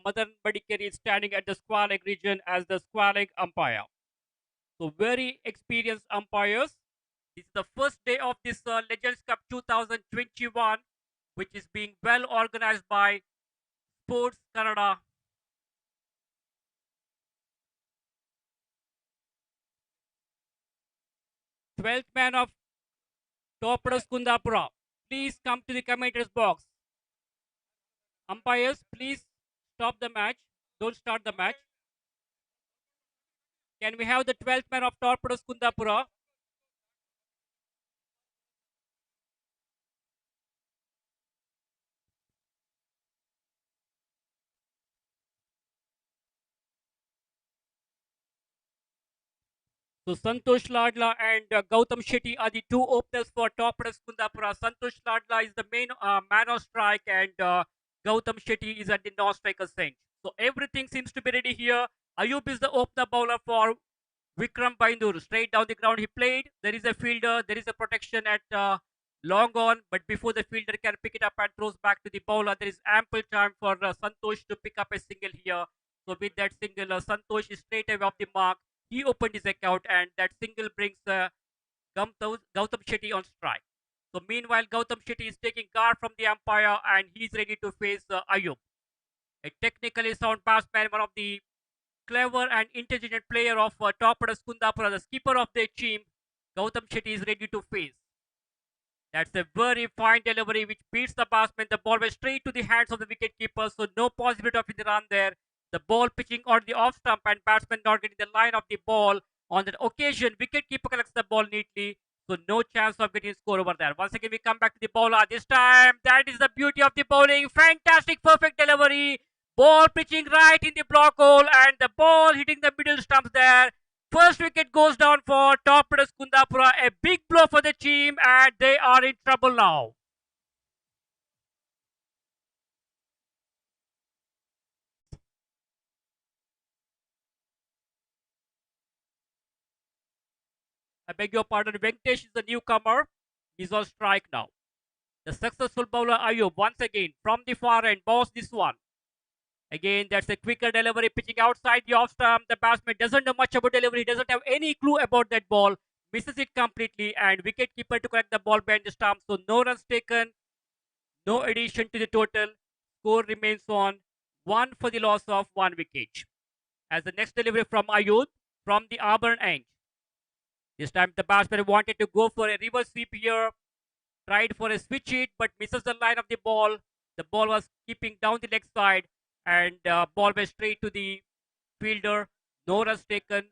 Madan Badikeri is standing at the square leg region as the square leg umpire. So very experienced umpires. This is the first day of this Legends Cup 2021, which is being well organized by Sports Canada. 12th man of Torpedoes Kundapura. Please come to the commentators box. Umpires, please stop the match. Don't start the match. Can we have the 12th man of Torpedoes Kundapura? So Santosh Ladla and Gautam Shetty are the two openers for Torpedoes Kundapura. Santosh Ladla is the main man on strike, and Gautam Shetty is at the non-striker bench. So everything seems to be ready here. Ayub is the opener bowler for Vikram Baindur. Straight down the ground he played. There is a fielder. There is a protection at long on. But before the fielder can pick it up and throws back to the bowler, there is ample time for Santosh to pick up a single here. So with that single, Santosh is straight away off the mark. He opened his account, and that single brings Gautam Shetty on strike. So meanwhile, Gautam Shetty is taking guard from the umpire, and he's ready to face Ayub. A technically sound batsman, one of the clever and intelligent player of Torpedoes Kundapura, the skipper of their team, Gautam Shetty is ready to face. That's a very fine delivery which beats the batsman. The ball went straight to the hands of the wicketkeeper, so no possibility of the run there. The ball pitching on the off stump and batsman not getting the line of the ball. On that occasion, wicketkeeper collects the ball neatly, so no chance of getting score over there. Once again, we come back to the bowler. This time, that is the beauty of the bowling. Fantastic, perfect delivery. Ball pitching right in the block hole, and the ball hitting the middle stumps there. First wicket goes down for Torpedoes Kundapura. A big blow for the team, and they are in trouble now. I beg your pardon. Venkatesh is the newcomer. He's on strike now. The successful bowler Ayub once again from the far end bows this one. Again, that's a quicker delivery pitching outside the off stump. The batsman doesn't know much about delivery. He doesn't have any clue about that ball. Misses it completely, and wicketkeeper to collect the ball behind the stump. So no runs taken, no addition to the total. Score remains on one for the loss of one wicket. As the next delivery from Ayud from the Auburn end. This time the batsman wanted to go for a reverse sweep here, tried for a switch hit, but misses the line of the ball. The ball was keeping down the leg side, and ball went straight to the fielder. No runs taken,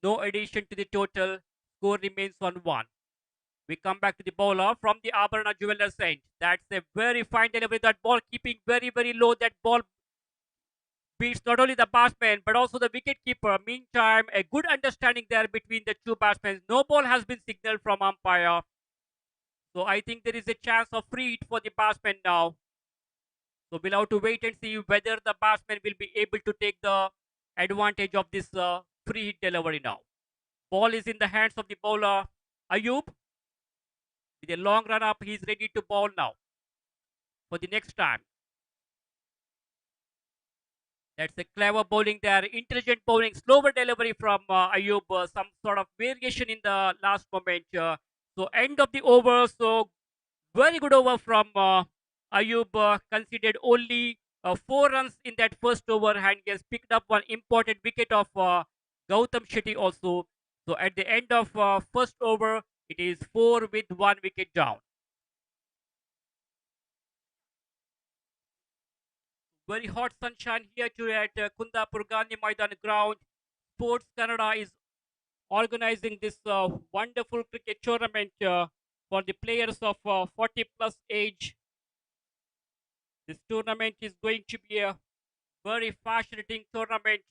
no addition to the total. Score remains on one. We come back to the bowler from the Auburn Jewelers end. That's a very fine delivery. That ball keeping very, very low. That ball beats not only the batsman but also the wicketkeeper. Meantime, a good understanding there between the two batsmen. No ball has been signaled from umpire. So I think there is a chance of free hit for the batsman now. So we'll have to wait and see whether the batsman will be able to take the advantage of this free hit delivery now. Ball is in the hands of the bowler Ayub. With a long run up, he's ready to bowl now for the next time. That's a clever bowling there, intelligent bowling, slower delivery from Ayub, some sort of variation in the last moment. So end of the over. So very good over from Ayub. Conceded only 4 runs in that first over, and he has picked up one important wicket of Gautam Shetty also. So at the end of first over, it is 4 with 1 wicket down. Very hot sunshine here too at Kundapur Gandhi Maidan ground. Sports Canada is organizing this wonderful cricket tournament for the players of 40 plus age. This tournament is going to be a very fascinating tournament,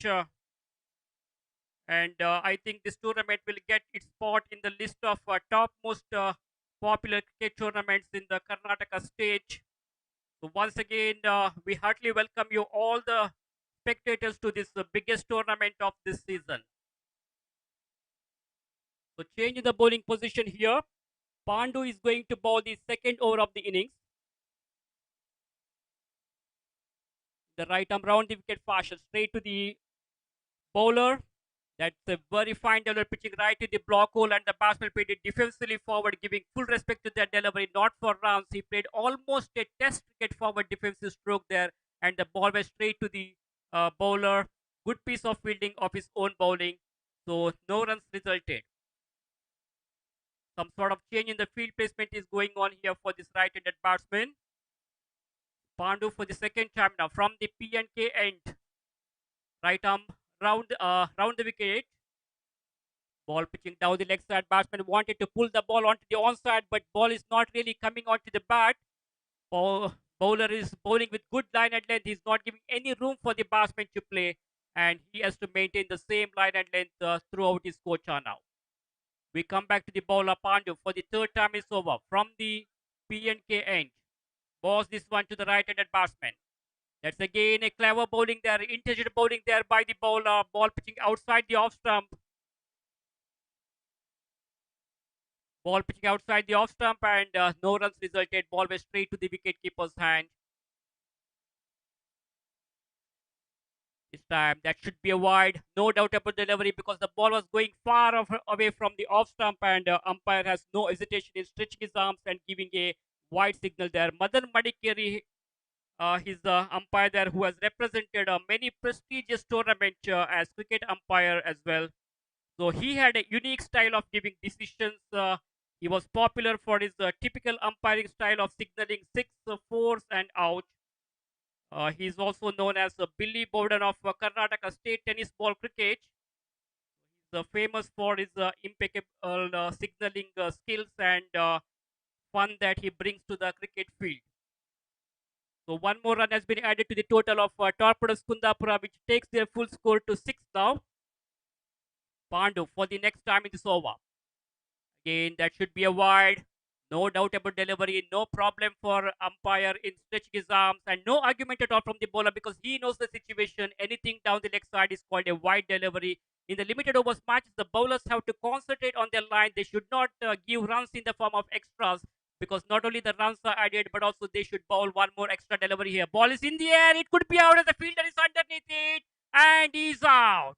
and I think this tournament will get its spot in the list of topmost popular cricket tournaments in the Karnataka state. So once again, we heartily welcome you all the spectators to this biggest tournament of this season. So change the bowling position here. Pandu is going to bowl the second over of the innings. the right arm round the wicket fashion, straight to the bowler. That's a very fine delivery, pitching right to the block hole, and the batsman played it defensively forward, giving full respect to that delivery, not for runs. He played almost a test cricket forward defensive stroke there, and the ball went straight to the bowler. Good piece of fielding of his own bowling, so no runs resulted. Some sort of change in the field placement is going on here for this right-handed batsman. Pandu for the second time now from the P&K end. Right arm round the wicket. Ball pitching down the leg side. Batsman wanted to pull the ball onto the onside, but ball is not really coming onto the bat. Bowler is bowling with good line and length. He's not giving any room for the batsman to play, and he has to maintain the same line and length throughout his scorcher now. We come back to the bowler Pandu for the third time is over from the P&K end. Balls this one to the right-handed batsman. That's again a clever bowling there, intelligent bowling there by the bowler. Ball pitching outside the off stump. Ball pitching outside the off stump, and no runs resulted. Ball went straight to the wicketkeeper's hand. This time that should be a wide, no doubt about delivery, because the ball was going far away from the off stump, and umpire has no hesitation in stretching his arms and giving a wide signal there. Madan Madikeri, he's the umpire there who has represented many prestigious tournaments as cricket umpire as well. So he had a unique style of giving decisions. He was popular for his typical umpiring style of signaling six, fours, and out. He is also known as Billy Bowden of Karnataka State Tennis Ball Cricket. He's famous for his impeccable signaling skills and fun that he brings to the cricket field. So one more run has been added to the total of Torpedoes Kundapura, which takes their full score to 6 now. Pandu for the next time in this over. Again, that should be a wide. No doubt about delivery. No problem for umpire in stretching his arms, and no argument at all from the bowler because he knows the situation. Anything down the leg side is called a wide delivery. In the limited overs matches, the bowlers have to concentrate on their line. They should not give runs in the form of extras, because not only the runs are added, but also they should bowl one more extra delivery here. Ball is in the air. It could be out, as the fielder is underneath it, and he's out.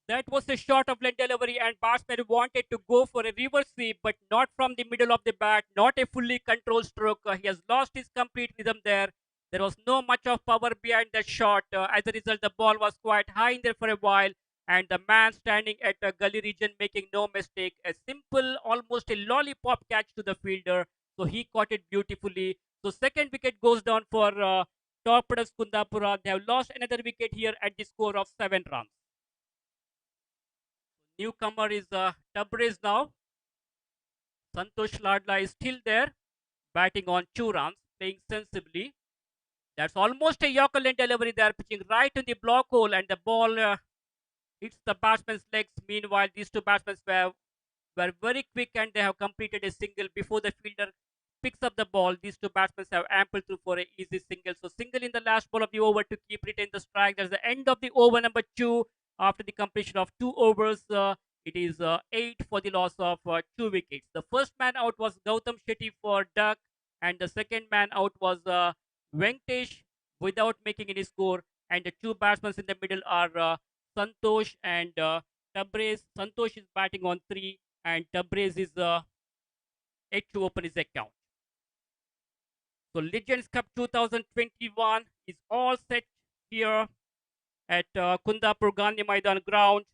That was a short of length delivery, and batsman wanted to go for a reverse sweep, but not from the middle of the bat, not a fully controlled stroke. He has lost his complete rhythm there. There was no much of power behind that shot. As a result, the ball was quite high in there for a while, and the man standing at the gully region making no mistake. A simple, almost a lollipop catch to the fielder. So he caught it beautifully. So second wicket goes down for Torpedoes Kundapura. They have lost another wicket here at the score of 7 runs. Newcomer is Tabriz now. Santosh Ladla is still there, batting on 2 runs, playing sensibly. That's almost a Yorker length delivery there, pitching right in the block hole, and the ball hits the batsman's legs. Meanwhile, these two batsmen were very quick, and they have completed a single before the fielder picks up the ball. These two batsmen have ample through for an easy single. So single in the last ball of the over to keep retain the strike. That's the end of the over number 2. After the completion of 2 overs, it is 8 for the loss of 2 wickets. The first man out was Gautam Shetty for Duck, and the second man out was Venkatesh without making any score. And the two batsmen in the middle are Santosh and Tabriz. Santosh is batting on 3, and Tabriz is yet to open his account. So Legends Cup 2021 is all set here at Kundapur Gandhi Maidan ground.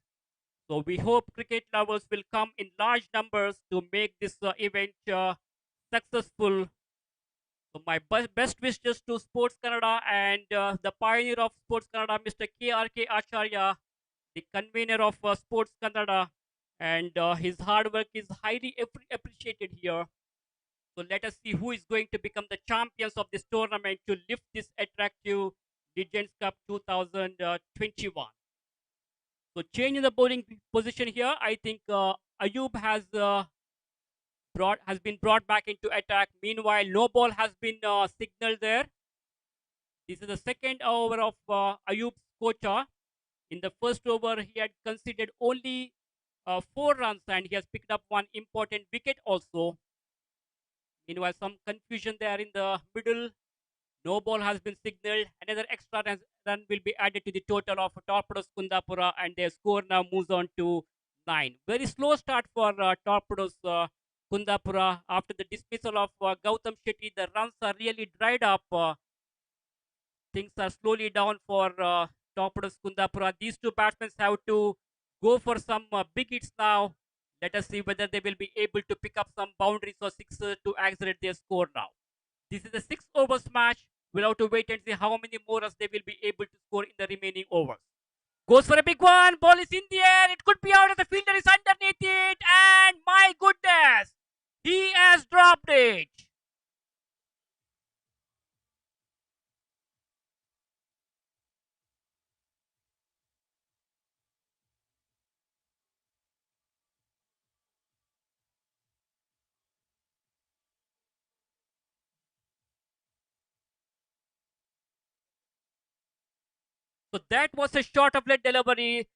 So we hope cricket lovers will come in large numbers to make this event successful. So my best wishes to Sports Canada and the pioneer of Sports Canada, Mr. KRK Acharya, the convener of Sports Canada, and his hard work is highly appreciated here. So let us see who is going to become the champions of this tournament to lift this attractive Legends Cup 2021. So change in the bowling position here. I think Ayub has has been brought back into attack. Meanwhile, no ball has been signaled there. This is the second over of Ayub Kocha. In the first over, he had conceded only 4 runs and he has picked up one important wicket also. Meanwhile, some confusion there in the middle. No ball has been signaled. Another extra run will be added to the total of Torpedoes Kundapura, and their score now moves on to 9. Very slow start for Torpedoes Kundapura. After the dismissal of Gautam Shetty, the runs are really dried up. Things are slowly down for Torpedoes Kundapura. These two batsmen have to go for some big hits now. Let us see whether they will be able to pick up some boundaries or sixes to accelerate their score now. This is a 6 overs match. We'll have to wait and see how many more runs they will be able to score in the remaining overs. Goes for a big one. Ball is in the air. It could be out as the fielder is underneath it. And my goodness, he has dropped it. So that was a shot of late delivery.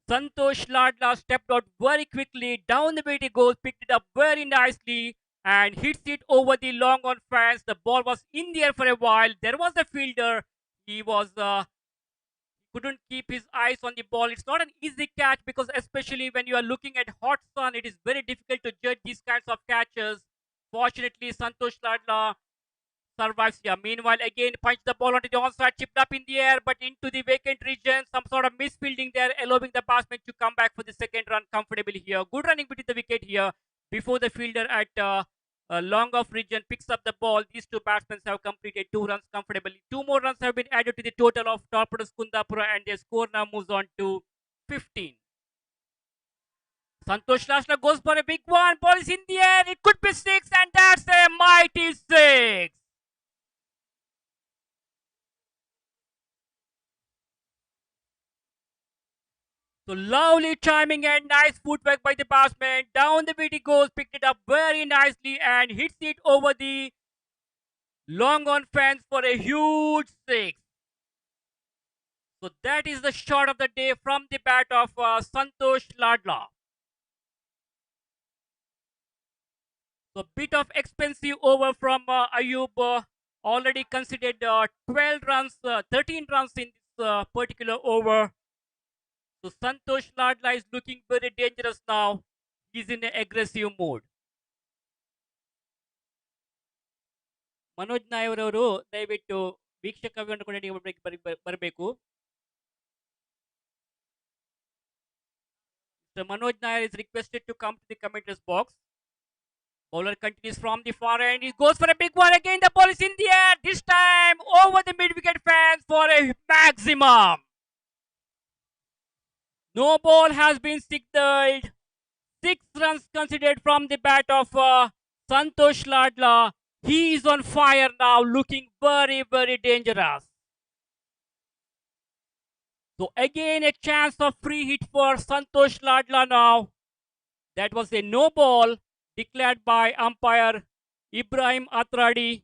Santosh Ladla stepped out very quickly. Down the way he goes, picked it up very nicely and hits it over the long on fence. The ball was in the air for a while. There was a fielder. He was couldn't keep his eyes on the ball. It's not an easy catch because especially when you are looking at hot sun, it is very difficult to judge these kinds of catches. Fortunately, Santosh Ladla survives here. Meanwhile, again, punched the ball onto the onside, chipped up in the air, but into the vacant region. Some sort of misfielding there, allowing the batsman to come back for the second run comfortably here. Good running between the wicket here before the fielder at long off region picks up the ball. These two batsmen have completed 2 runs comfortably. 2 more runs have been added to the total of Torpedoes Kundapura, and their score now moves on to 15. Santosh Lasla goes for a big one. Ball is in the air. It could be 6, and that's a mighty 6. So lovely timing and nice footwork by the batsman. Down the wicket goes, picked it up very nicely and hits it over the long on fence for a huge 6. So that is the shot of the day from the bat of Santosh Ladla. So bit of expensive over from Ayub. Already considered 12 runs, 13 runs in this particular over. So Santosh Ladla is looking very dangerous now. He's in an aggressive mode. Manoj Nair ಅವರು ದಯವಿಟ್ಟು ವೀಕ್ಷಕ ಬರಬೇಕು. So Manoj Nair is requested to come to the commenters box. Bowler continues from the far end. He goes for a big one again. The ball is in the air. This time over the mid-wicket fence for a maximum. No ball has been signaled. 6 runs considered from the bat of Santosh Ladla. He is on fire now, looking very, very dangerous. So again a chance of free hit for Santosh Ladla now. That was a no ball declared by umpire Ibrahim Atradi.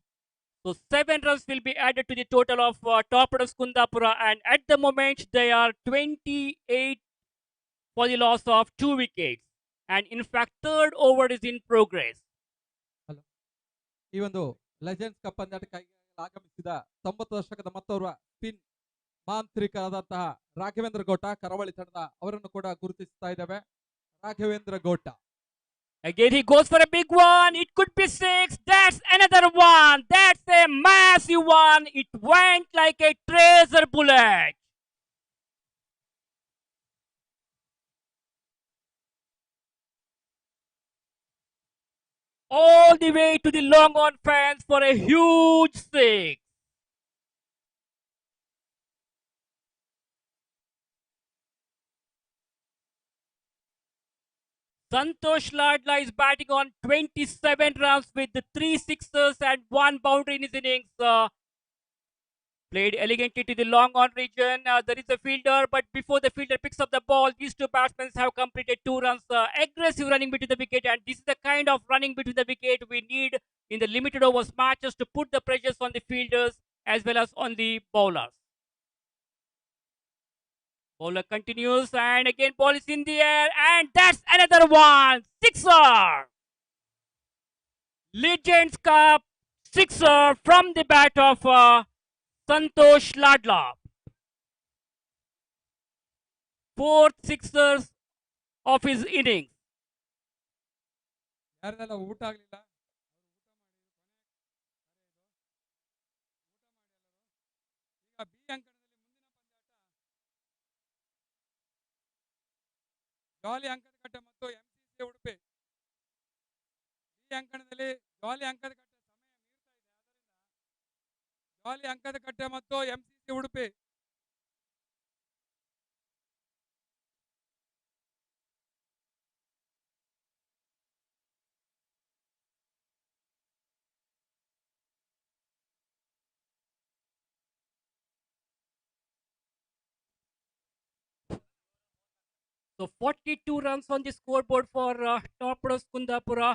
So 7 runs will be added to the total of Torpedoes Kundapura, and at the moment they are 28 for the loss of 2 wickets. And in fact, third over is in progress. ಈ ಒಂದು legends cup ಪಂದ್ಯಾಟಕ್ಕಾಗಿ ಆಗಮಿಸಿದ 90 ದಶಕದ ಮತ್ತೋರ್ವ spin ಮಾಂತ್ರಿಕರಾದಂತಹ Raghavendra ಗೋಟ ಕರಾವಳಿ ತಂಡದ ಅವರನ್ನು ಕೂಡ ಗುರುತಿಸ್ತಾ ಇದ್ದೇವೆ. Raghavendra ಗೋಟ. Again he goes for a big one. It could be 6. That's another one. That's a massive one. It went like a tracer bullet. All the way to the long on fence for a huge 6. Santosh Ladla is batting on 27 runs with 3 sixes and 1 boundary in his innings. Played elegantly to the long on region. There is a fielder, but before the fielder picks up the ball, these two batsmen have completed 2 runs. Aggressive running between the wicket, and this is the kind of running between the wicket we need in the limited overs matches to put the pressures on the fielders as well as on the bowlers. Bowler continues, and again ball is in the air, and that's another one. Sixer! Legends Cup sixer from the bat of Santosh Ladla. Fourth sixers of his innings. ಯಾರದೆಲ್ಲ ಊಟ ಆಗ್ಲಿಲ್ಲ ಈಗ B ಅಂಕಣದಲ್ಲಿ ಜಾಲಿ ಅಂಕದ ಕಟ್ಟೆ ಮತ್ತು MCC Udupi B ಅಂಕಣದಲ್ಲಿ ಜಾಲಿ ಅಂಕದ ಕಟ್ಟೆ ಸಮಯ ಮೀರ್ತಾ ಇದೆ ಆದ್ದರಿಂದ ಜಾಲಿ ಅಂಕದ ಕಟ್ಟೆ ಮತ್ತು MCC Udupi So 42 runs on the scoreboard for Torpedoes Kundapura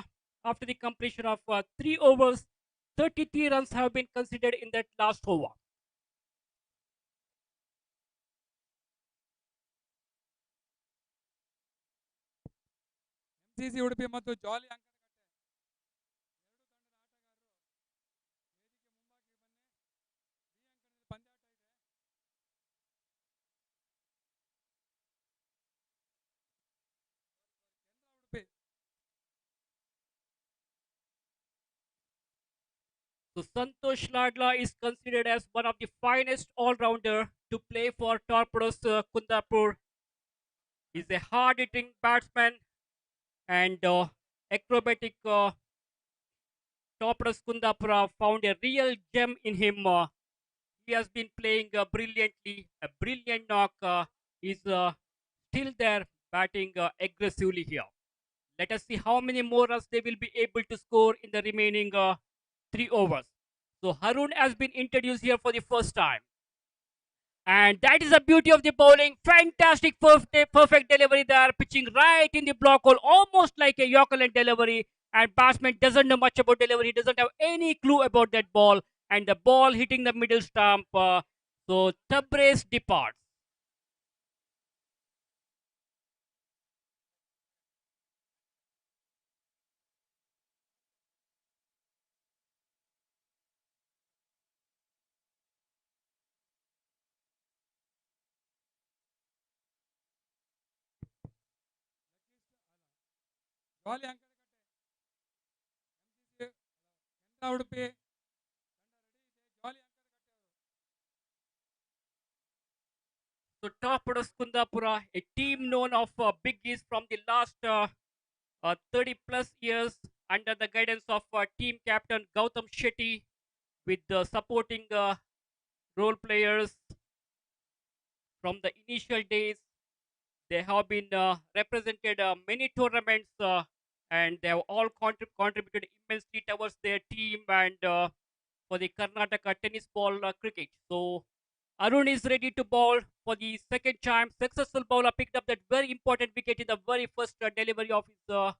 after the completion of 3 overs. 33 runs have been considered in that last over. MCC Udupi ಮತ್ತು ಜಾಲಿ ಅಂಕದ ಕಟ್ಟೆ ಎರಡು ತಂಡದ ಆಟಗಾರರು ವೇದಿಕೆ ಮುಂಭಾಗಕ್ಕೆ ಬನ್ನಿ. ಬಿ ಅಂಕಣದಲ್ಲಿ ಪಂದ್ಯಾಟ ಇದೆ. ಕೇಂದ್ರ Udupi So Santosh Ladla is considered as one of the finest all-rounder to play for Torpedoes Kundapur. He's a hard-hitting batsman and acrobatic Torpedoes Kundapura found a real gem in him. He has been playing brilliantly, a brilliant knock. Is still there batting aggressively here. Let us see how many more runs they will be able to score in the remaining 3 overs. So Harun has been introduced here for the first time. And that is the beauty of the bowling. Fantastic, perfect delivery there. Pitching right in the block hole, almost like a Yorker delivery. And batsman doesn't know much about delivery. He doesn't have any clue about that ball. And the ball hitting the middle stump. So Tabrez departs. ಜಾಲಿ ಅಂಕದ ಕಟ್ಟೆ MCC ಕೇಂದ್ರ ಉಡುಪಿ ತಂಡ ready ಇದೆ. ಜಾಲಿ ಅಂಕದ ಕಟ್ಟೆ ಅವರು So Torpedoes Kundapura, a team known of biggies from the last 30 plus years under the guidance of team captain Gautam Shetty with supporting role players from the initial days. They have been represented many tournaments and they have all contributed immensely towards their team and for the Karnataka tennis ball cricket. So Arun is ready to bowl for the second time. Successful bowler picked up that very important wicket in the very first delivery of his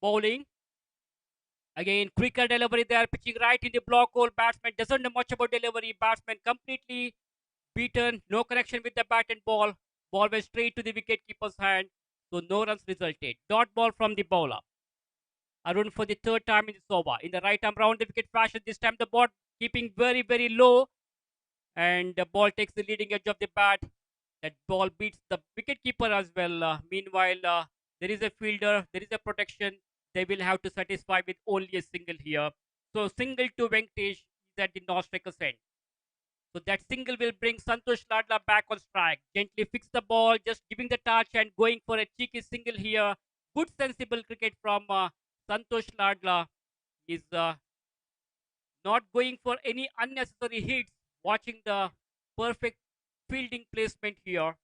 bowling. Again, quicker delivery there, pitching right in the block hole. Batsman doesn't know much about delivery. Batsman completely beaten, no connection with the bat and ball. Ball went straight to the wicketkeeper's hand, so no runs resulted. Dot ball from the bowler. Arun for the third time in this over. In the right arm round the wicket fashion, this time the ball keeping very, very low, and the ball takes the leading edge of the bat. That ball beats the wicketkeeper as well. Meanwhile, there is a fielder, there is a protection. They will have to satisfy with only a single here. So single to Venkatesh is at the North striker's end. So that single will bring Santosh Ladla back on strike. Gently fix the ball, just giving the touch and going for a cheeky single here. Good sensible cricket from Santosh Ladla. Is not going for any unnecessary hits. Watching the perfect fielding placement here.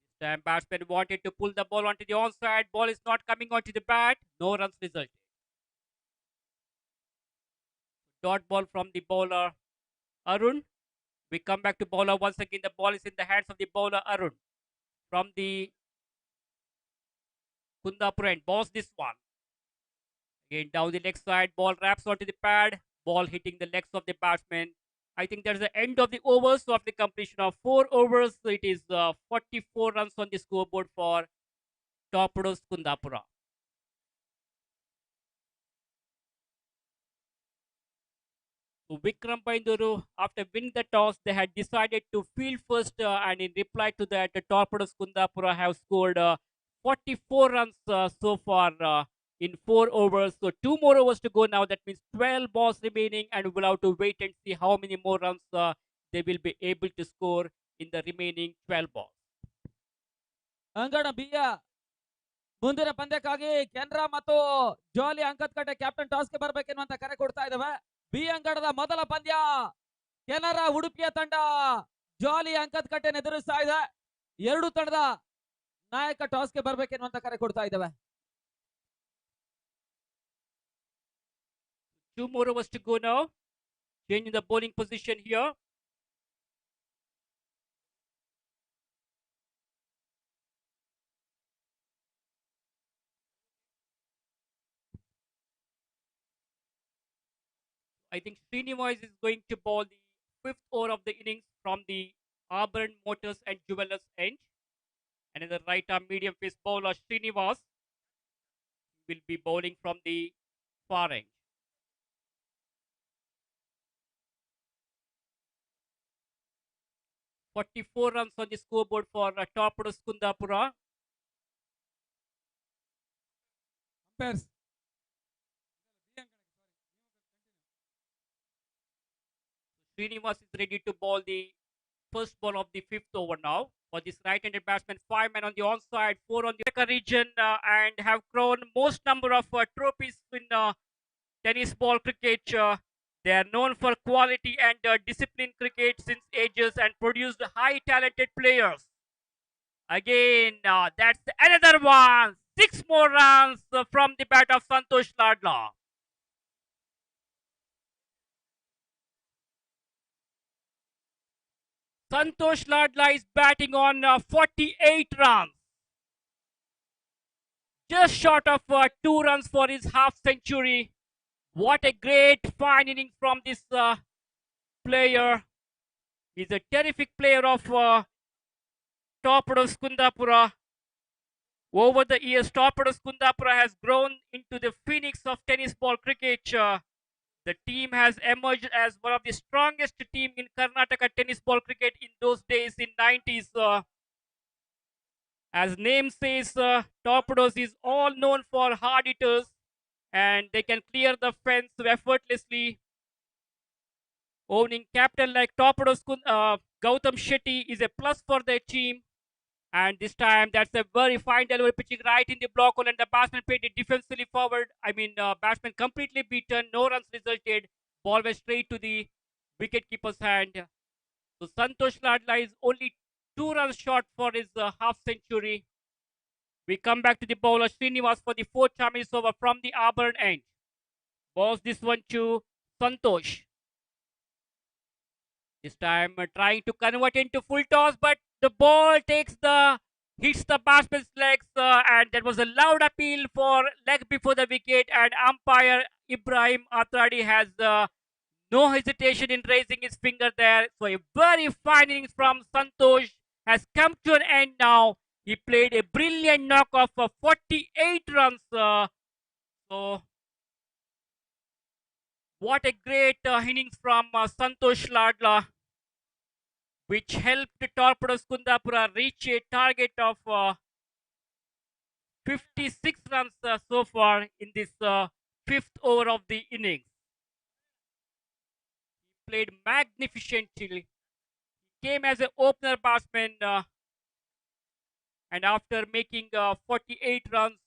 This time batsman wanted to pull the ball onto the onside. Ball is not coming onto the bat. No runs resulted. Dot ball from the bowler Arun. We come back to bowler once again. The ball is in the hands of the bowler Arun from the Kundapur end. Balls this one. Again down the leg side. Ball wraps onto the pad. Ball hitting the legs of the batsman. I think that's the end of the overs. So after the completion of 4 overs, so it is 44 runs on the scoreboard for Torpedoes Kundapura. So Vikram Painduru, after winning the toss, they had decided to field first, and in reply to that, the Torpedoes Kundapura have scored 44 runs so far in 4 overs. So 2 more overs to go now. That means 12 balls remaining, and we'll have to wait and see how many more runs they will be able to score in the remaining 12 balls. ಅಂಗಡ ಬಿಯ ಮುಂದಿನ ಪಂದ್ಯಕ್ಕಾಗಿ ಕೆನರಾ ಮತ್ತು ಜೋಲಿ ಅಂಕತ್ಕಟ್ಟೆ captain ಟಾಸ್ಗೆ ಬರಬೇಕೆನ್ನುವಂತ ಕರೆ ಕೊಡ್ತಾ ಇದ್ದಾವೆ. B ಅಂಗಡದ ಮೊದಲ ಪಂದ್ಯ ಕೆನರಾ ಉಡುಪಿಯ ತಂಡ ಜೋಲಿ ಅಂಕತ್ಕಟ್ಟೆ ಎದುರಿಸ್ತಾ ಇದೆ. ಎರಡು ತಂಡದ ನಾಯಕ ಟಾಸ್ಗೆ ಬರಬೇಕೆನ್ನುವಂತ ಕರೆ ಕೊಡ್ತಾ ಇದ್ದಾವೆ. 2 more overs to go now. Changing the bowling position here. I think Srinivas is going to bowl the 5th over of the innings from the Auburn Motors and Jewelers end. And in the right arm medium pace bowler Srinivas will be bowling from the far end. "44 runs on the scoreboard for Torpedoes Kundapura. Umpires. Srinivas is ready to bowl the first ball of the 5th over now. For this right-handed batsman, 5 men on the onside, 4 on the America region, and have crowned most number of trophies in tennis ball cricket. They are known for quality and disciplined cricket since ages and produced high talented players. Again, that's another one. 6 more runs from the bat of Santosh Ladla. Santosh Ladla is batting on 48 runs. Just short of 2 runs for his half century. What a great fine inning from this player. He's a terrific player of Torpedoes Kundapura. Over the years, Torpedoes Kundapura has grown into the phoenix of tennis ball cricket. The team has emerged as one of the strongest team in Karnataka tennis ball cricket in those days in 90s. As name says, Torpedoes is all known for hard hitters, and they can clear the fence effortlessly. Owning captain like Torpedoes Gautam Shetty is a plus for their team. And this time, that's a very fine delivery, pitching right in the block hole, and the batsman played it defensively forward. Batsman completely beaten, no runs resulted. Ball went straight to the wicketkeeper's hand. So Santosh Ladla is only 2 runs short for his half century. We come back to the bowler Srinivas for the 4th Champions over from the Auburn end. Balls this one to Santosh. This time trying to convert into full toss, but the ball hits the batsman's legs, and there was a loud appeal for leg before the wicket, and umpire Ibrahim Atradi has no hesitation in raising his finger there. So a very fine innings from Santosh has come to an end now. He played a brilliant knock-off of 48 runs. So what a great innings from Santosh Ladla, which helped Torpedoes Kundapura reach a target of 56 runs so far in this 5th over of the innings. He played magnificently. He came as an opener batsman, and after making 48 runs,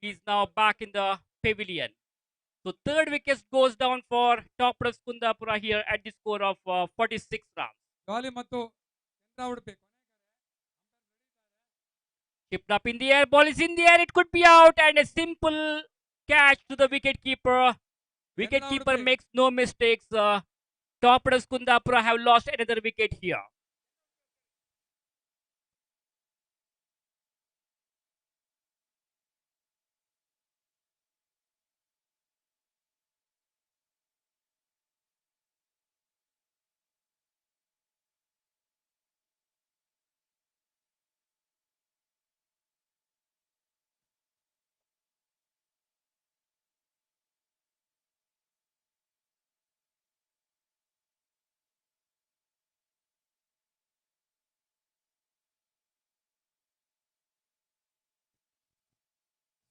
he's now back in the pavilion. So 3rd wicket goes down for Torpedoes Kundapura here at the score of 46 runs. ಗಾಲಿ ಮತ್ತು Canara Udupi Chipped up in the air, ball is in the air, it could be out, and a simple catch to the wicketkeeper. Wicketkeeper makes no mistakes. Torpedoes Kundapura have lost another wicket here.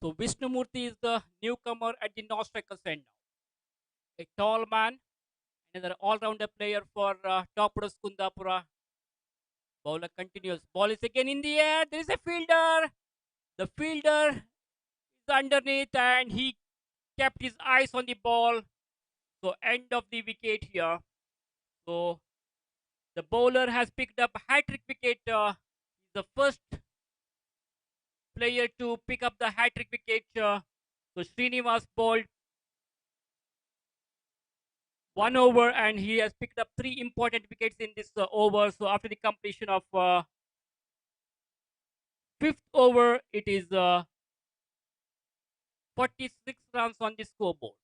So Vishnumurthy is the newcomer at the North Striker end now. A tall man, another all-rounder player for Torpedoes Kundapura. Bowler continues. Ball is again in the air. There is a fielder. The fielder is underneath and he kept his eyes on the ball. So end of the wicket here. So the bowler has picked up a hat-trick wicket. The first player to pick up the hat-trick wicket. So Srinivas bowled 1 over and he has picked up 3 important wickets in this over. So after the completion of fifth over, it is 46 runs on the scoreboard.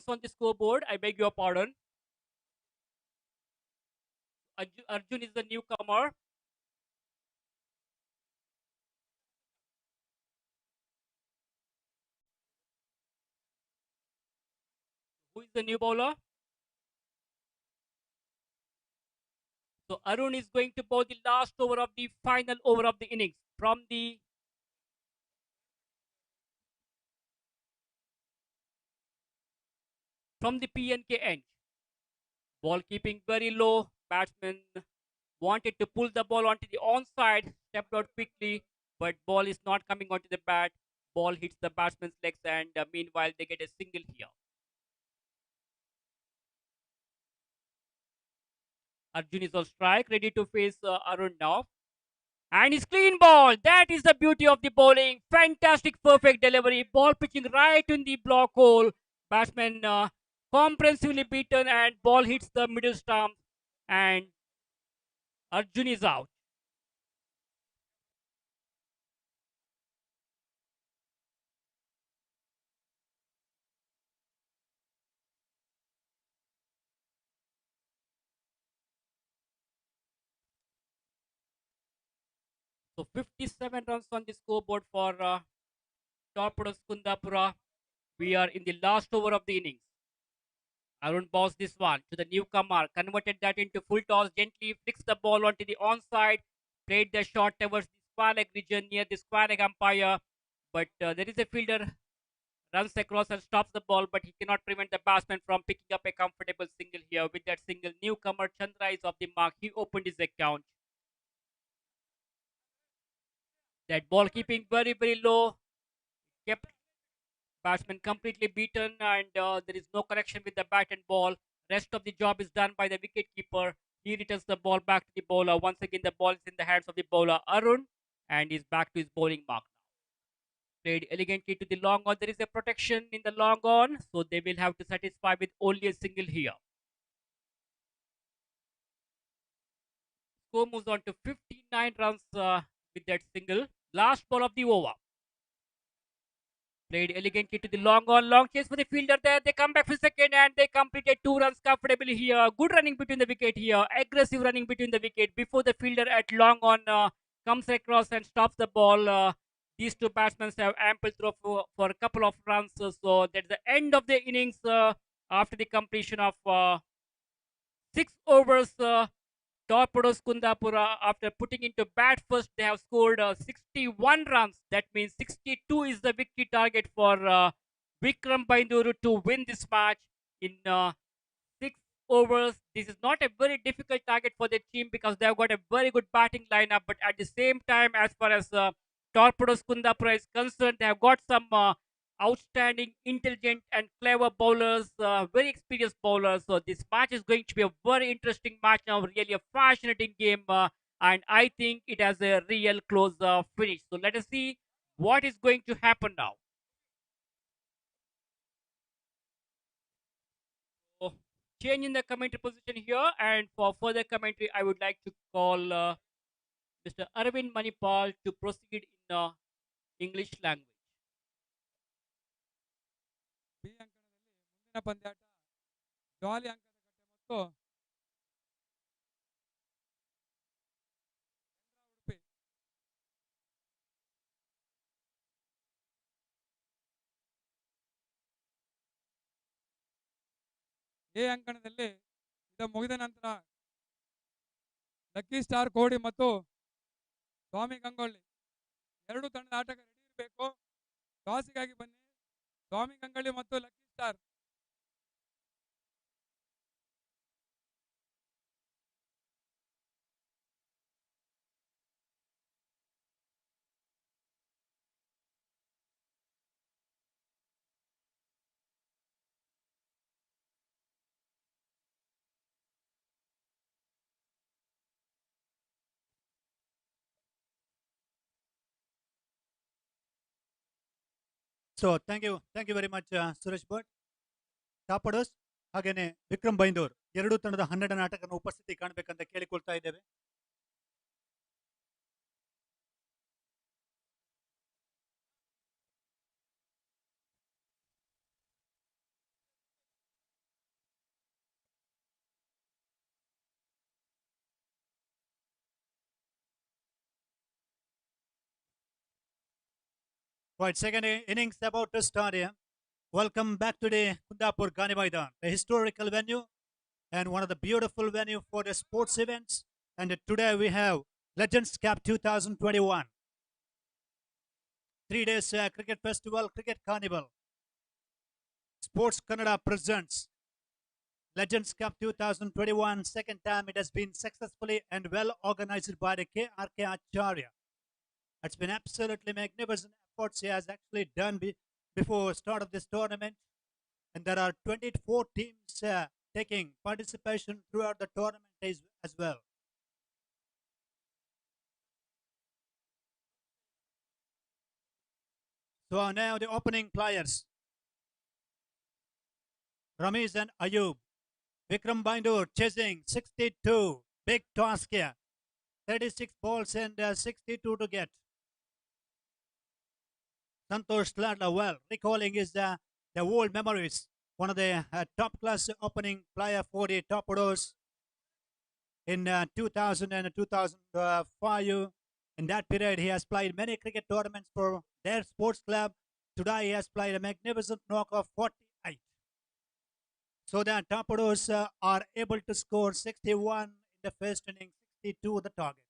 On the scoreboard. I beg your pardon. Arjun is the newcomer. Who is the new bowler? So Arun is going to bowl the last over of the final over of the innings from the PNK end. Ball keeping very low. Batsman wanted to pull the ball onto the onside, stepped out quickly, but ball is not coming onto the bat. Ball hits the batsman's legs, and meanwhile they get a single here. Arjun is on strike, ready to face Arun now. And his clean ball. That is the beauty of the bowling. Fantastic, perfect delivery. Ball pitching right in the block hole. Batsman comprehensively beaten, and ball hits the middle stump. And Arjun is out. So 57 runs on the scoreboard for Torpedoes Kundapura. We are in the last over of the innings. Arun bowls this one to the newcomer, converted that into full toss, gently flicks the ball onto the onside, played the shot towards the square leg region near the square leg umpire. But there is a fielder, runs across and stops the ball, but he cannot prevent the batsman from picking up a comfortable single here. With that single, newcomer Chandra is off the mark. He opened his account. That ball keeping very, very low, kept batsman completely beaten, and there is no connection with the bat and ball. Rest of the job is done by the wicket keeper. He returns the ball back to the bowler. Once again, the ball is in the hands of the bowler Arun, and is back to his bowling mark. Played elegantly to the long on. There is a protection in the long on, so they will have to satisfy with only a single here. Score moves on to 59 runs with that single. Last ball of the over. Played elegantly to the long on. Long chase for the fielder there. They come back for second and they completed 2 runs comfortably here. Good running between the wicket here. Aggressive running between the wicket before the fielder at long on comes across and stops the ball. These two batsmen have ample throw for a couple of runs. So that's the end of the innings after the completion of 6 overs. Torpedoes Kundapura, after putting into bat first, they have scored 61 runs. That means 62 is the victory target for Vikram Bainduru to win this match in 6 overs. This is not a very difficult target for the team because they have got a very good batting lineup. But at the same time, as far as Torpedoes Kundapura is concerned, they have got some outstanding, intelligent, and clever bowlers, very experienced bowlers. So this match is going to be a very interesting match now, really a fascinating game, and I think it has a real close finish. So let us see what is going to happen now. So, change in the commentary position here, and for further commentary, I would like to call Mr. Arvind Manipal to proceed in English language. B ಅಂಕಣದಲ್ಲಿ ಮುಂದಿನ ಪಂದ್ಯಾಟ ಜಾಲಿ ಅಂಕದ ಕಟ್ಟೆ ಮತ್ತು Udupi. A ಅಂಕಣದಲ್ಲಿ ಇದು ಮುಗಿದ ನಂತರ lucky star ಕೋಡಿ ಮತ್ತು ಸ್ವಾಮಿ ಗಂಗೊಳ್ಳಿ ಎರಡು ತಂಡದ ಆಟಗಾರ ರೆಡಿ ಇರಬೇಕು. ಟಾಸಿಗಾಗಿ ಬನ್ನಿ. ಸ್ವಾಮಿ ಗಂಗೊಳ್ಳಿ ಮತ್ತು lucky star. So thank you very much, Suresh Bhatt. Toppers ಹಾಗೇನೆ ವಿಕ್ರಮ್ ಬೈಂದೂರ್ ಎರಡೂ ತಂಡದ 12 ಆಟಗಾರನ ಉಪಸ್ಥಿತಿ ಕಾಣಬೇಕಂತ ಕೇಳಿಕೊಳ್ತಾ ಇದ್ದೇವೆ. Right, second innings about to start here. Welcome back to the Kundapur Gani Maidan, a historical venue and one of the beautiful venue for the sports events. And today we have Legends Cup 2021. 3 days cricket festival, cricket carnival. Sports Canada presents Legends Cup 2021. Second time it has been successfully and well organized by the KRK Acharya. It's been absolutely magnificent efforts he has actually done before start of this tournament, and there are 24 teams taking participation throughout the tournament as well. So now the opening players: Ramesh and Ayub. Vikram Bindur chasing 62, big task here, 36 balls and 62 to get. Santosh Ladla, well, recalling his the old memories. One of the top class opening player for the top orders in 2000 and 2005. In that period, he has played many cricket tournaments for their sports club. Today, he has played a magnificent knock of 48. So the top orders are able to score 61 in the first inning, 62 the target.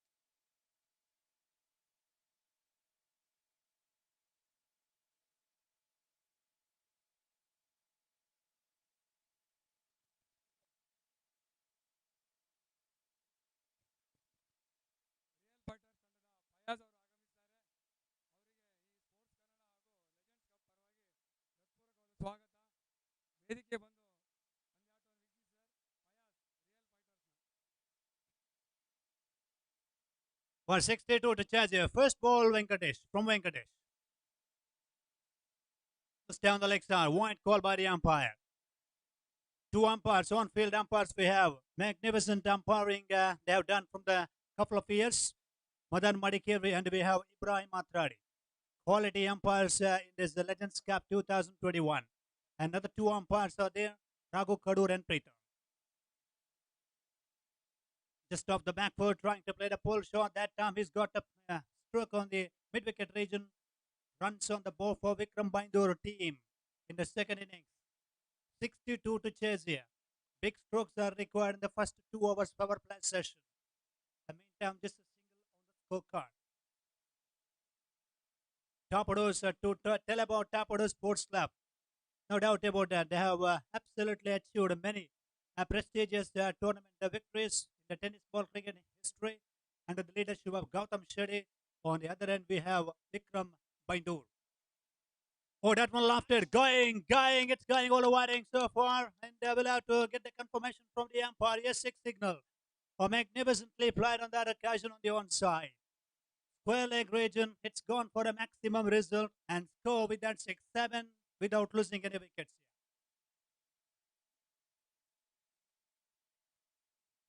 Fayaz ಅವರು ಆಗಮಿಸಿದ್ದಾರೆ. ಅವರಿಗೆ ಈ sports Kannada ಹಾಗೂ legends cup ಪರವಾಗಿ ಹೃತ್ಪೂರ್ವಕವಾದ ಸ್ವಾಗತ. ವೇದಿಕೆ ಬಂದು For 62 to charge here. First ball Venkatesh from Venkatesh. Just down the leg side. Wide call by the umpire. Two umpires, on-field umpires we have. Magnificent umpiring they have done from the couple of years. Madan Madikeri and we have Ibrahim Atradi. Quality umpires in this Legends Cup 2021. Another two umpires are there. Raghu Kadur and Preetham. Just off the back foot, trying to play the pull shot. That time he's got a stroke on the mid-wicket region. Runs on the ball for Vikram Bindur team in the second innings. 62 to chase here. Big strokes are required in the first 2 overs power play session. In the meantime, just a single on the scorecard. Top orders to tell about Top Orders Sports Club. No doubt about that. They have absolutely achieved many prestigious tournament victories in the tennis ball cricket history under the leadership of Gautam Shetty. On the other end, we have Vikram Bindur. Oh, that one lofted, going, it's going all the winding so far, and we'll have to get the confirmation from the umpire. Yes, 6 signal. Oh, magnificently played on that occasion on the onside. Square leg region, it's gone for a maximum result and score with that 6-7 without losing any wickets.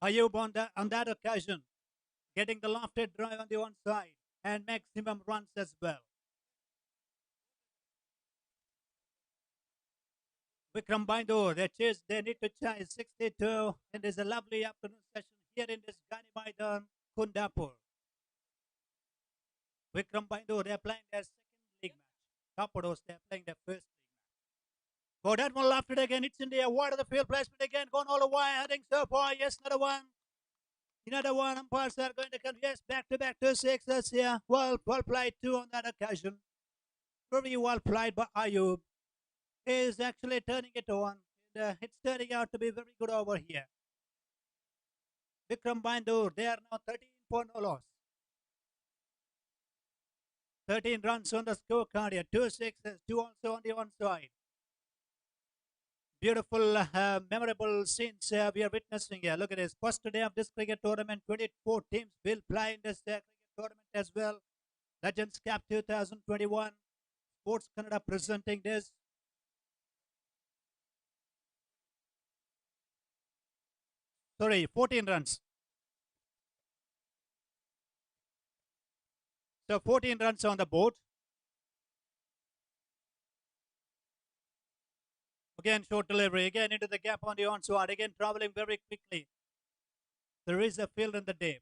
Ayub on that occasion, getting the lofted drive on the onside and maximum runs as well. Vikram Bindur, they need to chase 62, and there's a lovely afternoon session here in this Gani Maidan, Kundapur. Vikram Bindur, they're playing their second league match. Tapados, they're playing their first league match. Oh, that one lofted again. It's in the wide of the field placement again, going all the way, heading so far. Yes, another one. Another one. Umpires are going to come. Yes, back to back 2-6s here. Well played too on that occasion. Very well played by Ayub. He is actually turning it on. And, it's turning out to be very good over here. Vikram Bindur, they are now 13 for no loss. 13 runs on the scorecard here. 2 sixes, 2 also on the onside. Beautiful, memorable scenes we are witnessing here. Look at this. First day of this cricket tournament. 24 teams will play in this cricket tournament as well. Legends Cup 2021. Sports Canada presenting this. Sorry, 14 runs. So 14 runs on the board. Again, short delivery. Again, into the gap on the onside. Again, traveling very quickly. There is a field in the day.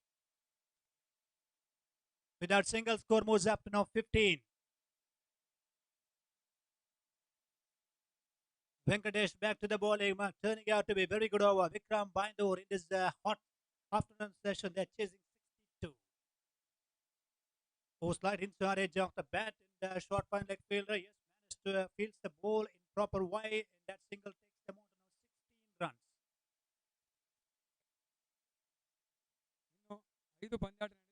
Without single score moves up to now 15. Venkatesh back to the bowling mark, turning out to be very good over. Vikram Bindur in this hot afternoon session. They're chasing 62. Oh, slight inside edge of the bat and short fine leg fielder. Yes, managed to fields the ball in proper way, and that single takes them on to now 16 runs. ಇನ್ನು 5 ಪಂದ್ಯಾಟ ನಡೀಲಿಕ್ಕಿದೆ.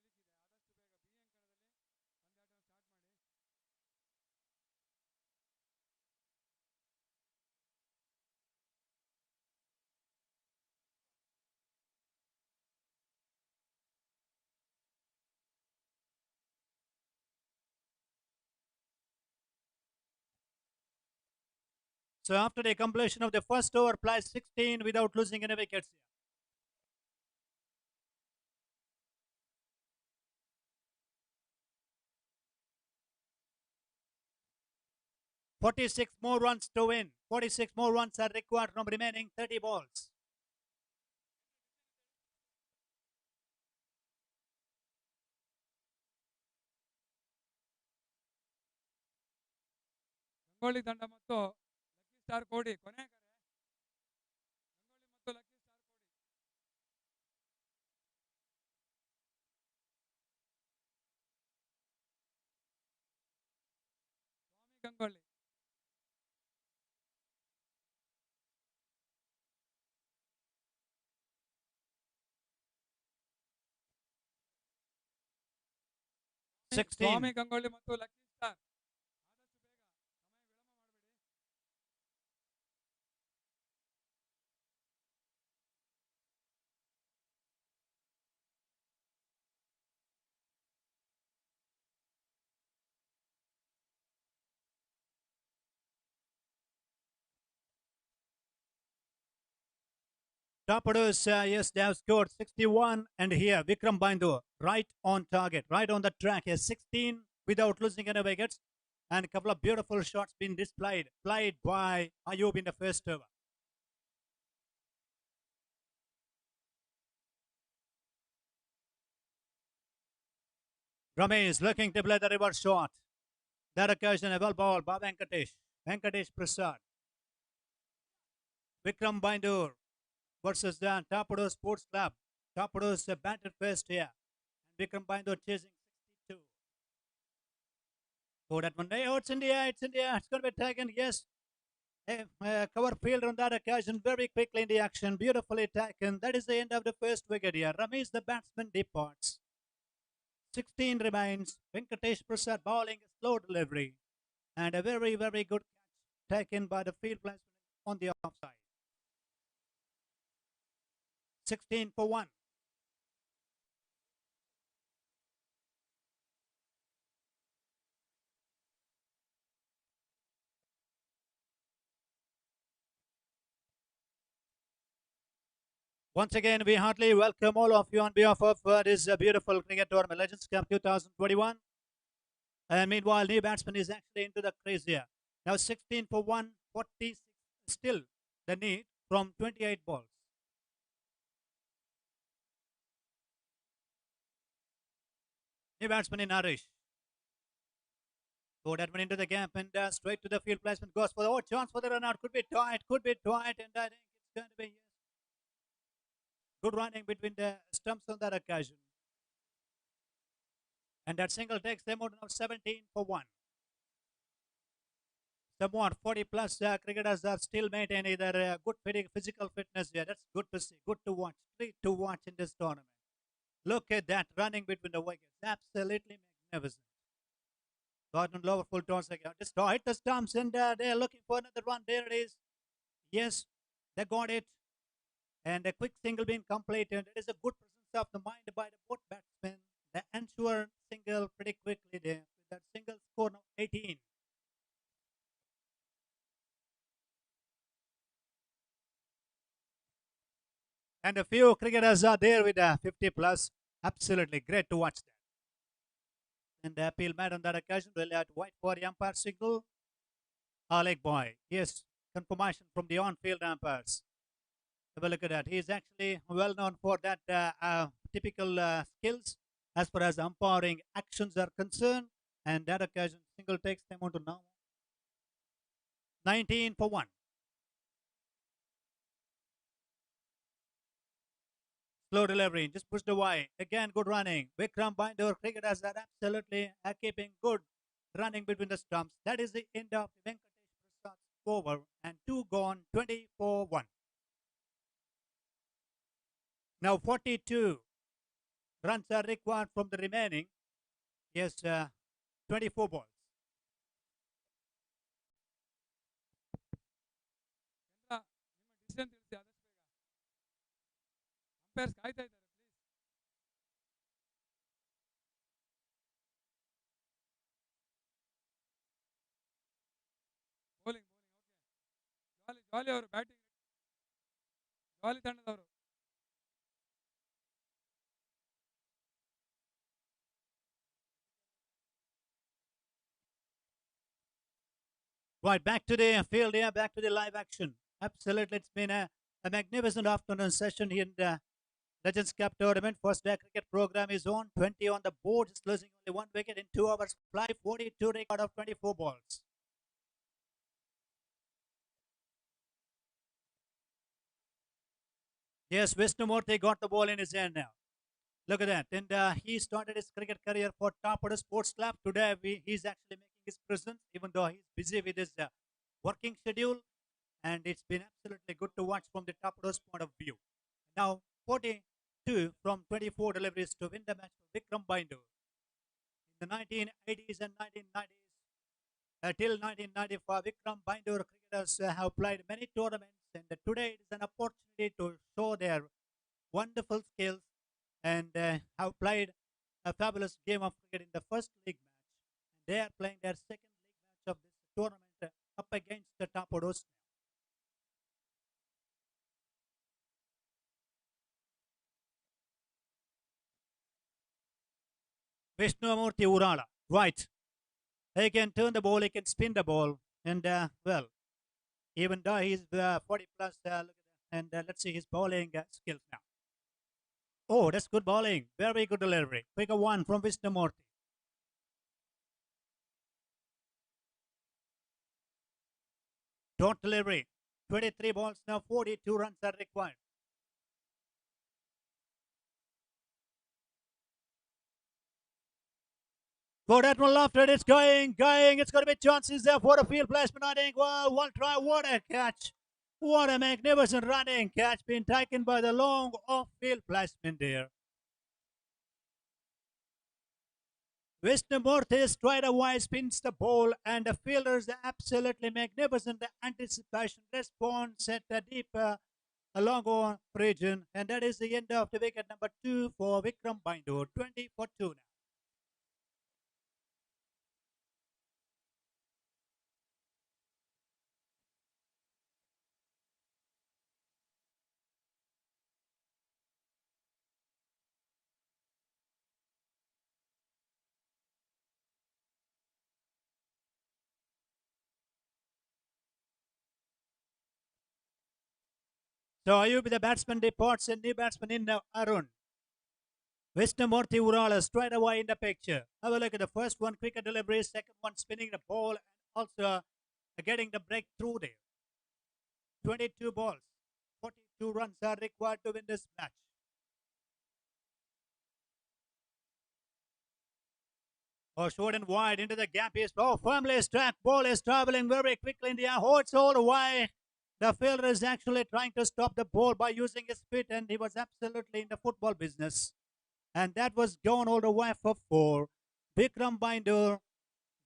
So after the completion of the first over, play 16 without losing any wickets. 46 more runs to win. 46 more runs are required from remaining 30 balls. Gangolli ತಂಡ ಮತ್ತು lucky star ಕೋಡಿ ಕೊನೆ ಕರೆ. ಗಂಗೋಳಿ ಮತ್ತು lucky star ಕೋಡಿ. ಸ್ವಾಮಿ ಗಂಗೋಳಿ. 16. ಸ್ವಾಮಿ ಗಂಗೋಳಿ ಮತ್ತು lucky star. ಆದಷ್ಟು ಬೇಗ ಸಮಯ ವಿಳಂಬ ಮಾಡಬೇಡಿ. Top orders, yes, they have scored 61, and here Vikram Bindur right on target, right on the track. He has 16 without losing any wickets, and a couple of beautiful shots being displayed, played by Ayub in the first over. Ramesh looking to play the reverse shot. That occasion a well ball by Venkatesh Prasad. Vikram Bindur versus the Tapados Sports Club. Tapados batted first here. And Vikram Bindur chasing 62. Oh, that one. Oh, it's in the air. It's going to be taken. Yes. Cover fielder on that occasion very quickly in the action. Beautifully taken. That is the end of the first wicket here. Ramesh, the batsman, departs. 16 remains. Venkatesh Prasad bowling a slow delivery. And a very, very good catch taken by the field placement on the offside. 16 for 1. Once again, we heartily welcome all of you on behalf of this beautiful cricket tournament, Legends Cup 2021. And meanwhile, new batsman is actually into the crease here. Now 16 for 1, 46 still the need from 28 balls. New batsman in Harish. Go that one into the gap and straight to the field placement goes for the chance for the run out. Could be tight, and I think it's going to be good running between the stumps on that occasion. And that single takes them out now 17 for 1. Somewhat 40 plus cricketers are still maintaining their good physical fitness here. That's good to see, good to watch, great to watch in this tournament. Look at that running between the wickets. Absolutely magnificent. Gordon Lower full toss again. Just hit the stumps and they're looking for another one. There it is. Yes, they got it. And a quick single being completed. It is a good presence of the mind by the both batsmen. They ensure single pretty quickly there. With that single score now 18. And a few cricketers are there with 50 plus. Absolutely great to watch that. And the appeal made on that occasion. Really had white for the umpire signal. Leg boy. Yes, confirmation from the on-field umpires. Have a look at that. He is actually well known for that typical skills as far as umpiring actions are concerned. And that occasion, single takes them on to now 19 for 1. Slow delivery, just pushed away. Again, good running. Vikram Binder, cricketers are absolutely keeping good running between the stumps. That is the end of the Venkatesh Prasad's over. And 2 gone, 24-1. Now 42 runs are required from the remaining. Yes, 24 balls. Decision ತಿಳಿಸಿ ಆದಷ್ಟು ಬೇಗ umpires ಕಾಯ್ತಾ ಇದ್ದಾರೆ please bowling okay ಜಾಲಿ ಅವರು batting ಜಾಲಿ ತಂಡದವರು Right, back to the field here, back to the live action. Absolutely, it's been a magnificent afternoon session here in the Legends Cup tournament. First day cricket program is on. 20 on the board, just losing only 1 wicket in 2 overs. Fly 42 record of 24 balls. Yes, Vishnumurthy got the ball in his hand now. Look at that. And he started his cricket career for Tapada Sports Club. Today, he's actually making his presence, even though he's busy with his working schedule. And it's been absolutely good to watch from the Tapado's point of view. Now, 42 from 24 deliveries to win the match for Vikram Bindu. In the 1980s and 1990s, till 1995, Vikram Bindu cricketers have played many tournaments. And today, it is an opportunity to show their wonderful skills and have played a fabulous game of cricket in the first league match. And they are playing their second league match of this tournament up against the Tapados. Vishnumurthy Urala, right. He can turn the ball, he can spin the ball, and well, even though he's 40 plus, look at that. And let's see his bowling skills now. Oh, that's good bowling. Very good delivery. Figure 1 from Vishnumurthy. Dot delivery. 23 balls now, 42 runs are required. For that one left, it's going. It's going to be chances there for a field placement. I think, well, one try. What a catch. What a magnificent running catch being taken by the long off-field placement there. Vishnumurthy straight away spins the ball, and the fielders are absolutely magnificent. The anticipation response at the deep long on region, and that is the end of the wicket number 2 for Vikram Bindu, 20 for 2 now. So Ayub, the batsman, departs, and new batsman in now, Arun. Vishnumurthy Urala straight away in the picture. Have a look at the first one, quicker delivery, second one spinning the ball, and also getting the breakthrough there. 22 balls, 42 runs are required to win this match. Oh, short and wide into the gap is firmly struck. Ball is traveling very quickly in the air. Oh, it's all the way. The fielder is actually trying to stop the ball by using his feet, and he was absolutely in the football business. And that was gone all the way for 4. Vikram Bindu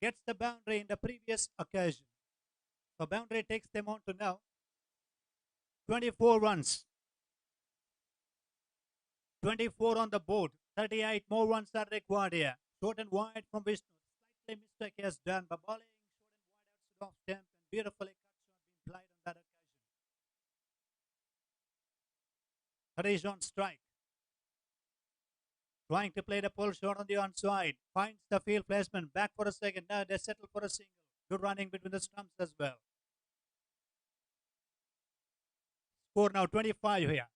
gets the boundary in the previous occasion. So boundary takes them on to now 24 runs. 24 on the board. 38 more runs are required here. Short and wide from Vishnu. Slightly mistake he has done, but bowling short and wide outside off stump, and beautifully cut shot being played on that occasion. Harish on strike. Trying to play the pull shot on the onside. Finds the field placement. Back for a second. Now they settle for a single. Good running between the stumps as well. Score now 25 here.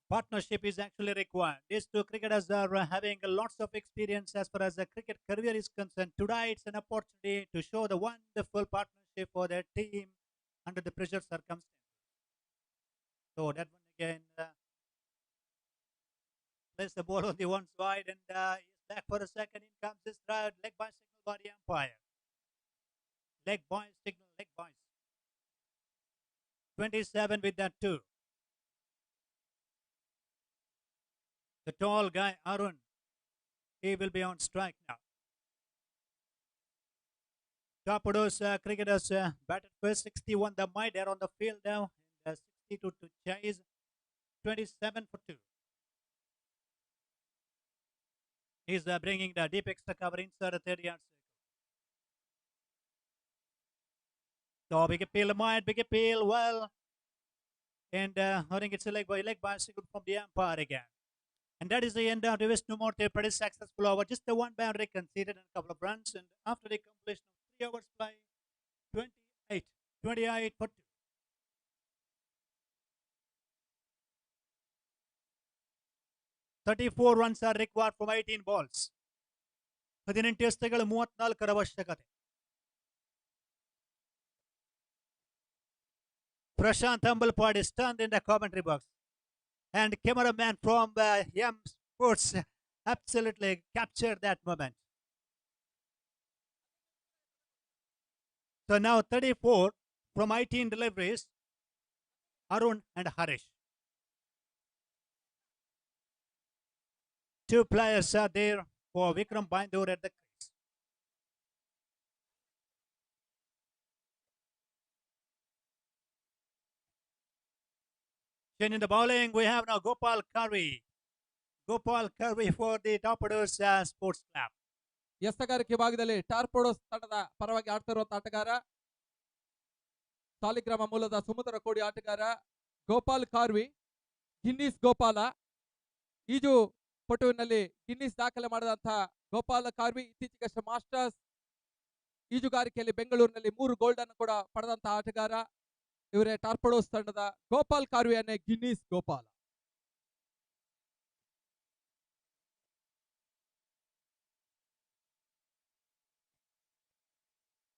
Partnership is actually required. These two cricketers are having lots of experience as far as the cricket career is concerned. Today it's an opportunity to show the wonderful partnership for their team under the pressure circumstances. So that one again plays the ball on the one side, and he's back for a second. In comes this third leg by signal by the umpire. Leg by signal, leg by. 27 with that 2. The tall guy, Arun, he will be on strike now. Top of those cricketers batted first, 61 the might. They're on the field now, and 62 to chase, 27 for 2. He's bringing the deep extra cover inside the 30-yard circle. So big appeal, might, big appeal, well. And I think it's a leg by signal from the umpire again. And that is the end of the Vishnumurthy, pretty successful over. Just the one boundary conceded and a couple of runs. And after the completion of 3 overs play, 28 for 2. $34 runs are required from 18 balls. 18 ಎಸೆತಗಳು 34 ಅವಶ್ಯಕತೆ. Prashant Ambulpad is stunned in the commentary box. And cameraman from M Sports absolutely captured that moment. So now 34 from 18 deliveries, Arun and Harish. 2 players are there for Vikram Bindu at the crease. In the bowling, we have now Gopal Karvi. Gopal Karvi for the Torpedoes Sports Club. ಎಸ್ತಗಾರಿಕೆ ಭಾಗದಲ್ಲಿ ಟಾರ್ಪೋಡೋಸ್ ತಂಡದ ಪರವಾಗಿ ಆಡ್ತಿರುವಂತಹ ಆಟಗಾರ ಸಾಲಿಗ್ರಾಮ ಮೂಲದ ಸುಮಧುರ ಕೋಡಿ ಆಟಗಾರ Gopal Kharvi. Guinness Gopala ಈಜು ಪಟುವಿನಲ್ಲಿ Guinness ದಾಖಲೆ ಮಾಡಿದಂತಹ ಗೋಪಾಲ ಕಾರ್ವಿ ಇತ್ತೀಚೆಗಷ್ಟೇ ಮಾಸ್ಟರ್ಸ್ ಈಜುಗಾರಿಕೆಯಲ್ಲಿ ಬೆಂಗಳೂರಿನಲ್ಲಿ 3 ಗೋಲ್ಡ್ ಅನ್ನು ಕೂಡ ಪಡೆದಂತಹ ಆಟಗಾರ. ಇವರೇ ಟಾರ್ಪೋಡೋಸ್ ತಂಡದ ಗೋಪಾಲ್ ಕಾರ್ವಿಯನ್ನೇ Guinness Gopala.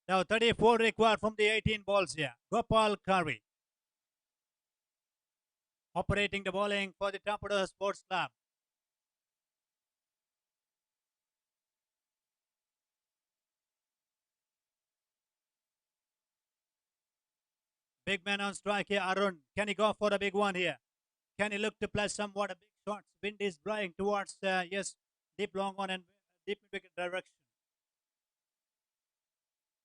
Now 34 required from the 18 balls here. Gopal Karvi operating the bowling for the Torpedoes Sports Club. Big man on strike here, Arun. Can he go for a big one here? Can he look to play somewhat a big shots? Wind is blowing towards, yes, deep long on and deep wicket direction.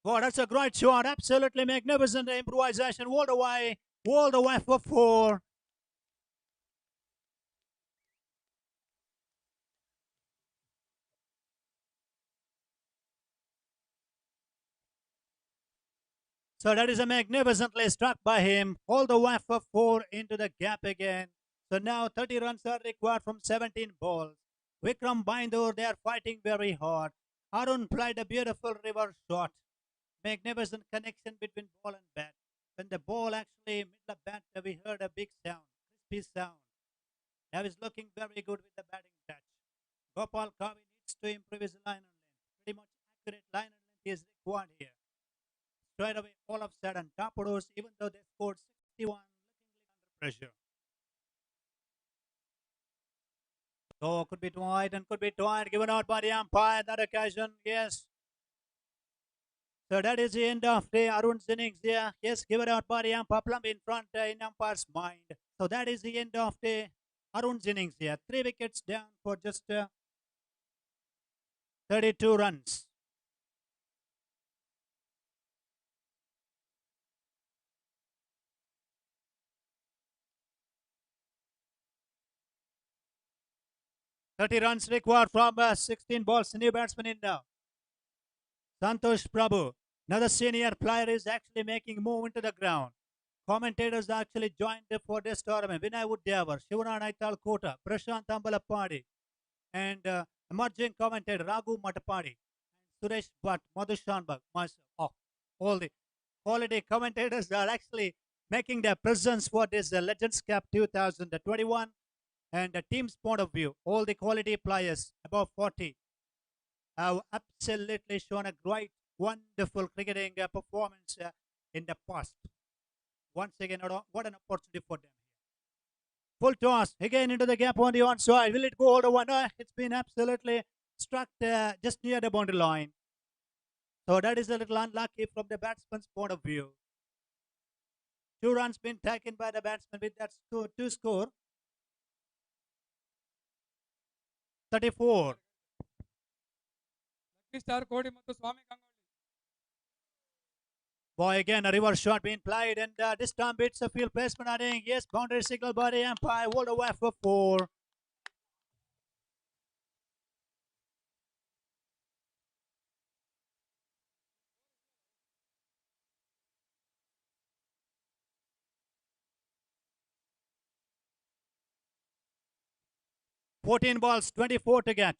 Wow, that's a great shot. Absolutely magnificent improvisation all the way for 4. So that is a magnificently struck by him, all the way for 4 into the gap again. So now 30 runs are required from 17 balls. Vikram Bindur, they are fighting very hard. Arun played a beautiful reverse shot. Magnificent connection between ball and bat. When the ball actually middle of bat, we heard a big sound, crispy sound. Now he's looking very good with the batting touch. Gopal Kavi needs to improve his line and length. Pretty much accurate line and length is required here. Straight away, all of a sudden, top orders, even though they scored 61, looking under pressure. So could be wide and could be wide, given out by the umpire. That occasion, yes. So that is the end of the Arun's innings there. Yes, given out by the umpire, plumb in front in umpire's mind. So that is the end of the Arun's innings here. 3 wickets down for just 32 runs. Runs required from 16 balls. New batsman in now. Santosh Prabhu, another senior player, is actually making move into the ground. Commentators actually joined for this tournament. Vinay Woodyavar, Shivana Naital Kota, Prashant Ambalapadi, and emerging commentator Raghu Matapadi, Suresh Bhatt, Madhushan Bhatt, myself. Oh, all the quality commentators are actually making their presence for this Legends Cup 2021. And the team's point of view, all the quality players above 40 have absolutely shown a great, wonderful cricketing performance in the past. Once again, what an opportunity for them. Full toss again into the gap on the onside. Will it go all the way? No, it's been absolutely struck just near the boundary line. So that is a little unlucky from the batsman's point of view. 2 runs been taken by the batsman with that 2 score. 34. Lucky star ಕೋಡಿ ಮತ್ತು ಸ್ವಾಮಿ Gangolli. Boy, again a reverse shot being played, and this time beats a field placement. I think yes, boundary signal by the umpire. All the way for 4. "14 balls, 24 to get."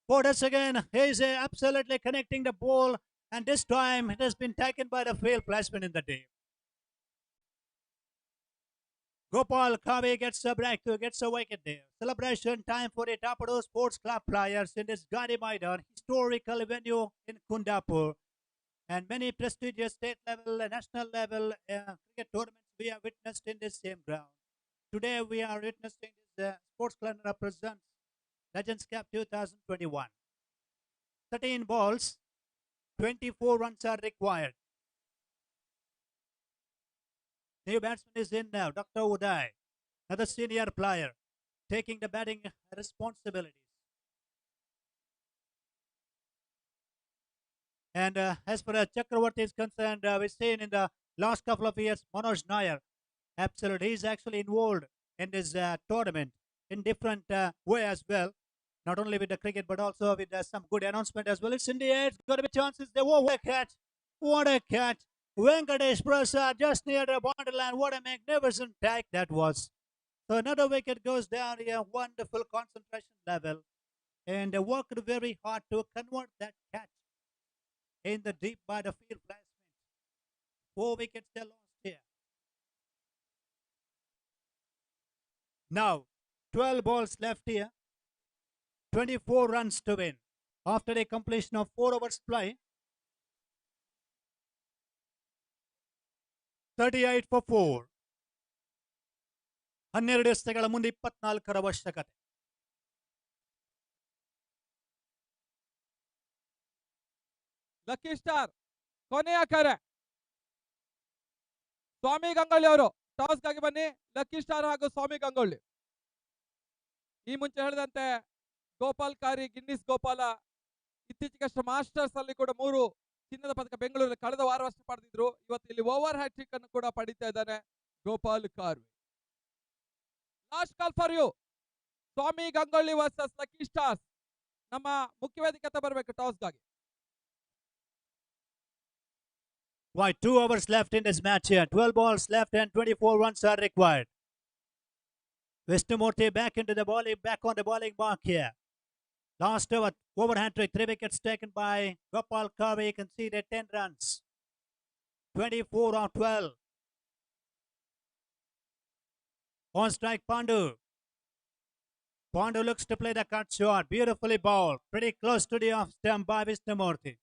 Portis again, he's absolutely connecting the ball, and this time it has been taken by the field placement in the day. Gopal Kavi gets a breakthrough, gets a wicket there. Celebration time for the Tapado Sports Club players in this Gandhi Maidan, historical venue in Kundapur. And many prestigious state level and national level cricket tournaments we have witnessed in this same ground. Today we are witnessing this sports club represents Legends Cup 2021. 13 balls, 24 runs are required. New batsman is in now, Dr. Uday, another senior player, taking the batting responsibilities. And as far as Chakravarti is concerned, we've seen in the last couple of years, Manoj Nair, absolutely, he's actually involved in this tournament in different way as well. Not only with the cricket, but also with some good announcement as well. It's in the air, it's got to be chances there. Whoa, what a catch! What a catch! Venkatesh Prasad just near the boundary line. What a magnificent tag that was. So another wicket goes down here. Wonderful concentration level. And they worked very hard to convert that catch in the deep by the field placement. 4 wickets they lost here. Now, 12 balls left here. 24 runs to win. After the completion of 4 overs play. 38 for 4. 12 ಎಸೆಗಳ ಮುಂದೆ 24ರ ಅವಶ್ಯಕತೆ. Lucky star ಕೊನೆಯ ಕರೆ. ಸ್ವಾಮಿ ಗಂಗೊಳ್ಳಿ ಅವರು ಟಾಸ್ಗಾಗಿ ಬನ್ನಿ. Lucky star ಹಾಗೂ ಸ್ವಾಮಿ ಗಂಗೊಳ್ಳಿ. ಈ ಮುಂಚೆ ಹೇಳಿದಂತೆ ಗೋಪಾಲ್ ಕಾರಿ ಗಿನ್ನಿಸ್ ಗೋಪಾಲ ಇತ್ತೀಚೆಗಷ್ಟೇ ಮಾಸ್ಟರ್ಸ್ ಅಲ್ಲಿ ಕೂಡ 3 ಚಿನ್ನದ ಪದಕ ಬೆಂಗಳೂರಲ್ಲಿ ಕಳೆದ ವಾರವಷ್ಟೇ ಪಡೆದಿದ್ರು. ಇವತ್ತು ಇಲ್ಲಿ ಓವರ್ ಹ್ಯಾಟ್ರಿಕ್ ಅನ್ನು ಕೂಡ ಪಡಿತಾ ಇದ್ದಾನೆ Gopal Karvi. Last call for you, Swami Gangolli versus lucky stars. ನಮ್ಮ ಮುಖ್ಯ ವೇದಿಕೆ ಬರಬೇಕು ಟಾಸ್ಗಾಗಿ. Right, 2 hours left in this match here. 12 balls left and 24 runs are required. Vishnumurthy back into the bowling, back on the bowling mark here. Last over hat-trick, 3 wickets taken by Gopal Karvi. You can see the 10 runs. 24 on 12. On strike, Pandu. Pandu looks to play the cut shot. Beautifully bowled. Pretty close to the off stump by Vishnumurthy.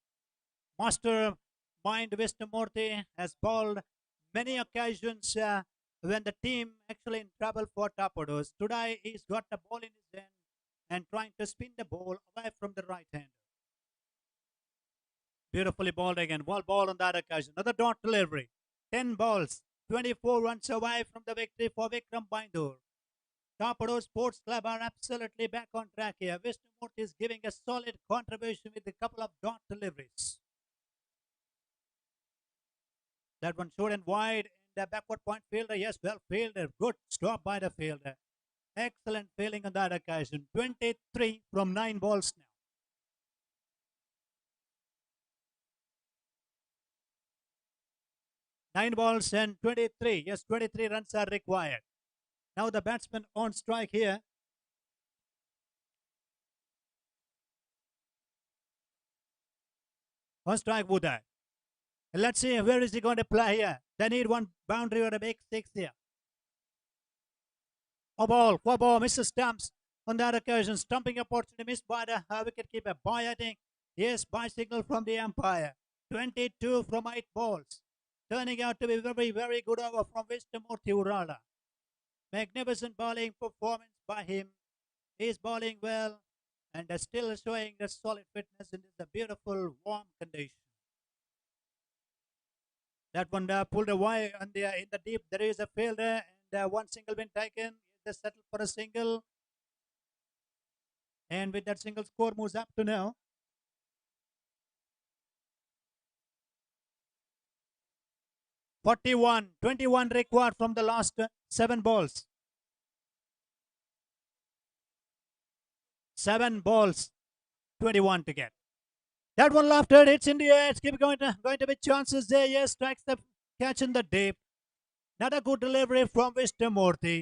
Mastermind Vishnumurthy has bowled many occasions when the team actually in trouble for top orders. Today he's got the ball in his hand and trying to spin the ball away from the right hand. Beautifully bowled again. Well ball on that occasion. Another dot delivery. 10 balls. 24 runs away from the victory for Vikram Bindur. Top Order Sports Club are absolutely back on track here. Vishnumurthy is giving a solid contribution with a couple of dot deliveries. That one short and wide. And the backward point fielder. Yes, well fielded. Good stop by the fielder. Excellent fielding on that occasion. 23 from 9 balls now. Nine balls and 23. Yes, 23 runs are required. Now the batsman on strike here. On strike Buddha. Let's see where is he going to play here. They need one boundary or a big 6 here. A ball, for ball, misses stumps on that occasion. Stumping opportunity missed by the wicketkeeper. By, I think, yes, by signal from the umpire. 22 from 8 balls. Turning out to be very, very good over from Vishnumurthy Urala. Magnificent bowling performance by him. He's bowling well and still showing the solid fitness in this beautiful warm condition. That one pulled away in the deep. There is a fielder and one single been taken. They settled for a single. And with that single, score moves up to now 41. 21 required from the last 7 balls. 7 balls, 21 to get. That one lofted, it's in the air. It's going to be chances there. Yes, strikes the catch in the deep. Another good delivery from Vishnumurthy.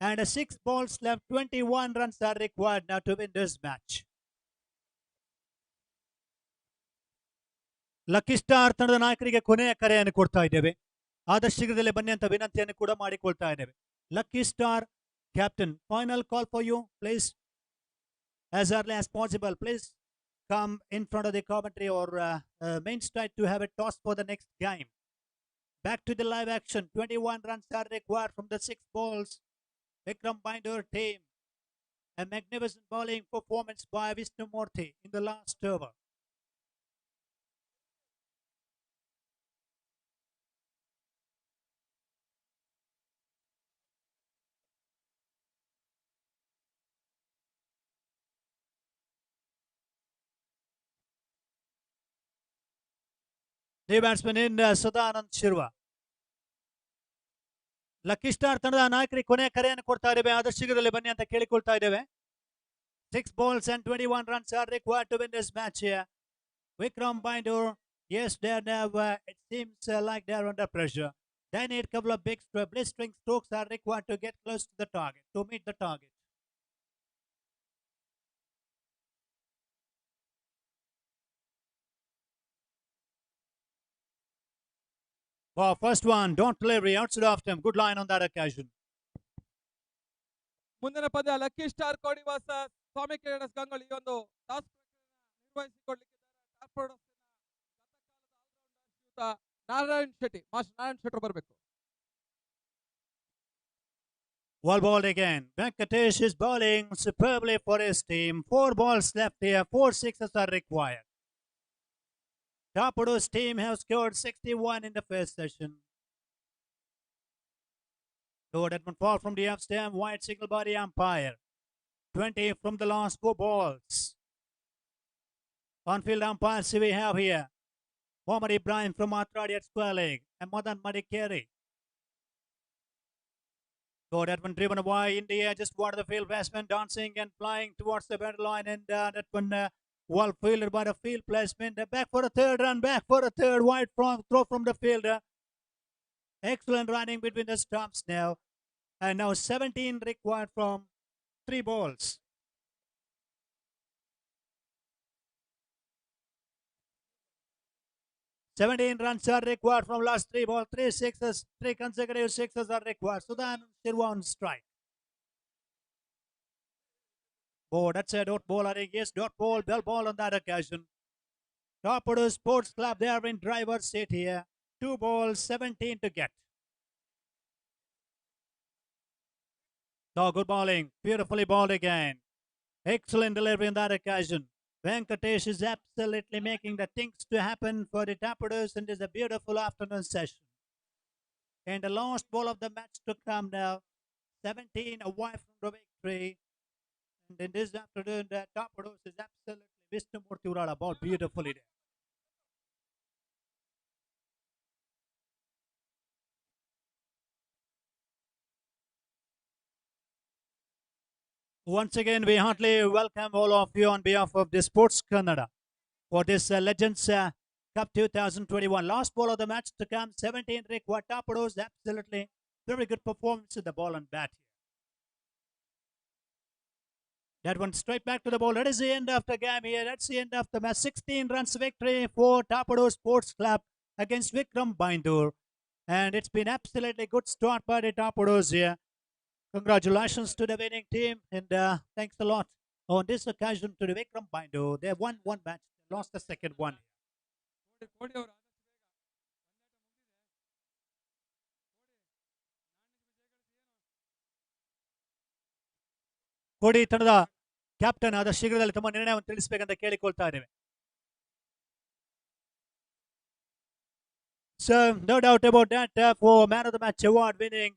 And 6 balls left, 21 runs are required now to win this match. Lucky star ತಂಡದ ನಾಯಕರಿಗೆ ಕೊನೆಯ ಕರೆಯನ್ನು ಕೊಡ್ತಾ ಇದ್ದೇವೆ. ಆದಷ್ಟು ಶೀಘ್ರದಲ್ಲೇ ಬನ್ನಿ ಅಂತ ವಿನಂತಿಯನ್ನು ಕೂಡ ಮಾಡಿಕೊಳ್ತಾ ಇದ್ದೇವೆ. Lucky star captain, final call for you. Please, as early as possible, please come in front of the commentary or main stage to have a toss for the next game. Back to the live action. 21 runs are required from the 6 balls. Vikram Bindur team. A magnificent bowling performance by Vishnumurthy in the last over. The batsman in Sadanand Shirwa. Lucky star ತಂಡದ ನಾಯಕರಿಗೆ ಕೊನೆಯ ಕರೆಯನ್ನು ಕೊಡ್ತಾ ಇದ್ದೇವೆ. ಆದಷ್ಟು ಶೀಘ್ರದಲ್ಲೇ ಬನ್ನಿ ಅಂತ ಕೇಳಿಕೊಳ್ತಾ ಇದ್ದೇವೆ. 6 balls and 21 runs are required to win this match here. Vikram Bindur, yes, it seems like they're under pressure. They need a couple of big blistering strokes are required to get close to the target, to meet the target. Wow, first one, don't delivery outside of him. Good line on that occasion. ಮುಂದಿನ ಪಂದ್ಯ lucky star ಕೋಡಿ versus ಸ್ವಾಮಿ ಕ್ರೀಡರ್ಸ್ ಗಂಗೊಳ್ಳಿ. ಈ ಒಂದು toss ನಿರ್ವಹಿಸಿಕೊಡ್ಲಿಕ್ಕೆ Narayan Shetty, master Narayan Shetty ಬರಬೇಕು. Well bowled again. Venkatesh is bowling superbly for his team. 4 balls left here. 4 sixes are required. Top Order's team have scored 61 in the first session. So that one fall from the off stump. Wide signal by the umpire. 20 from the last 4 balls. On-field umpires we have here Mohammad Ibrahim from Atradi at Square Leg and Madan Madikeri. So that one driven away in the air, just one of the field batsmen dancing and flying towards the battle line, and that one well fielded by the field placement. Back for a third run, back for a third, wide throw from the fielder. Excellent running between the stumps now. And now 17 required from 3 balls. "17 runs are required from last 3 balls. 3 sixes, 3 consecutive sixes are required. Sudan Shirwan strike. Oh, that's a dot ball, I think. Yes, dot ball, bell ball on that occasion. Torpedo Sports Club, they are in driver's seat here. 2 balls, 17 to get. So good bowling, beautifully bowled again. Excellent delivery on that occasion. Venkatesh is absolutely making the things to happen for the Torpedoes, and it's a beautiful afternoon session. And the last ball of the match to come now. 17 away from the victory. And in this afternoon, the Torpedoes is absolutely Vishnumurthy Urala bowled beautifully there. Once again, we heartily welcome all of you on behalf of the Sports Kannada for this Legends Cup 2021. Last ball of the match to come, 17 required. Torpedoes, absolutely very good performance in the ball and bat here. That one straight back to the ball. That is the end of the game here. That's the end of the match. 16 runs victory for Torpedoes Sports Club against Vikram Bindur. And it's been absolutely good start by the Torpedoes here. Congratulations to the winning team, and thanks a lot on this occasion to the Vikram Bindur. They won one match, lost the second one. ಕೋಡಿ ಅವರು ಕೋಡಿ ತಂಡದ captain ಆದ ಶೀಘ್ರದಲ್ಲಿ ತಮ್ಮ ನಿರ್ಣಯವನ್ನು ತಿಳಿಸಬೇಕಂತ ಕೇಳಿಕೊಳ್ತಾ ಇದ್ದೇವೆ. So no doubt about that, for man of the match award winning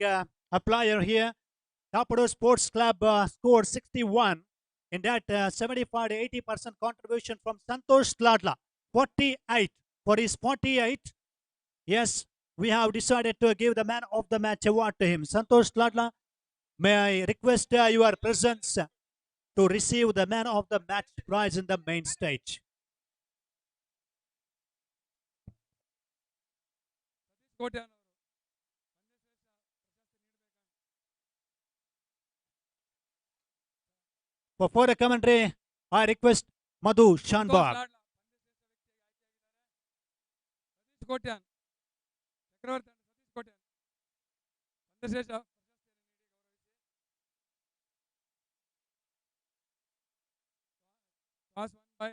a player here. Torpedo Sports Club scored 61. In that 75 to 80% contribution from Santosh Ladla, 48 for his 48. Yes, we have decided to give the man of the match award to him. Santosh Ladla, may I request your presence to receive the man of the match prize in the main stage. ಕೋಟಿ ಅವರು For further commentary, I request Madhu Shanbag. Satish Kotian Chakravarthi Satish Kotian ಚಂದ್ರಶೇಷ pass 1 by